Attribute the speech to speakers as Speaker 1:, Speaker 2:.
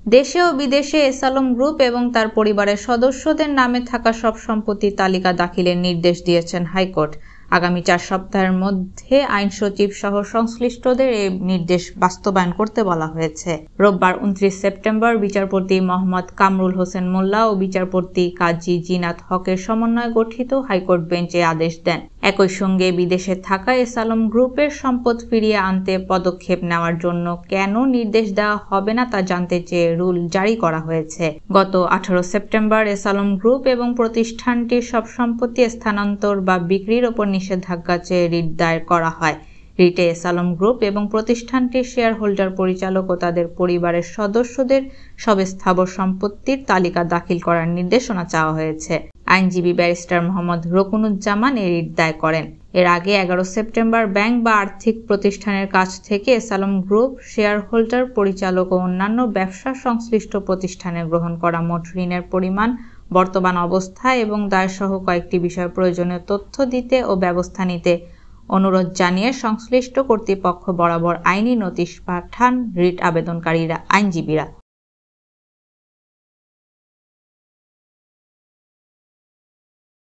Speaker 1: দেশে ও বিদেশে এসালম গ্রুপ এবং তার পরিবারের সদস্যদের নামে থাকা সব সম্পত্তির তালিকা দাখিলের নির্দেশ দিয়েছেন হাইকোর্ট। আগামী 4 সপ্তাহের মধ্যে আইন সচিব সহ সংশ্লিষ্টদের এই নির্দেশ বাস্তবায়ন করতে বলা হয়েছে। রোববার 29 সেপ্টেম্বর বিচারপতি মোহাম্মদ কামরুল হোসেন মোল্লা ও বিচারপতি কাজী জিনাত হকের সমন্বয়ে গঠিত হাইকোর্ট বেঞ্চ এ আদেশ দেন। একই সঙ্গে বিদেশে থাকা এসালম গ্রুপের সম্পদ ফিরিয়ে আনতে পদক্ষেপ নেওয়ার জন্য কেন নির্দেশ দেওয়া হবে না তা জানতে চেয়ে রুল জারি করা হয়েছে। গত 18 সেপ্টেম্বর এসালম গ্রুপ এবং প্রতিষ্ঠানটির সব সম্পত্তি স্থানান্তর বা বিক্রির ওপর নিষেধাজ্ঞা চেয়ে রিট দায়ের করা হয়। রিটে এসালম গ্রুপ এবং প্রতিষ্ঠানটির শেয়ার হোল্ডার পরিচালক ও তাদের পরিবারের সদস্যদের সব স্থাবর সম্পত্তির তালিকা দাখিল করার নির্দেশনা চাওয়া হয়েছে। আইনজীবী ব্যারিস্টার মোহাম্মদ রকুনুজ্জামান এই রিট দায়ের করেন। এর আগে 11 সেপ্টেম্বর ব্যাংক বা আর্থিক প্রতিষ্ঠানের কাছ থেকে এসালম গ্রুপ, শেয়ার হোল্ডার পরিচালক ও অন্যান্য ব্যবসা সংশ্লিষ্ট প্রতিষ্ঠানে গ্রহণ করা মোট ঋণের পরিমাণ, বর্তমান অবস্থা এবং দায়সহ কয়েকটি বিষয়ে প্রয়োজনীয় তথ্য দিতে ও ব্যবস্থা নিতে অনুরোধ জানিয়ে সংশ্লিষ্ট কর্তৃপক্ষ বরাবর আইনি নোটিশ পাঠান রিট আবেদনকারীরা আইনজীবীরা।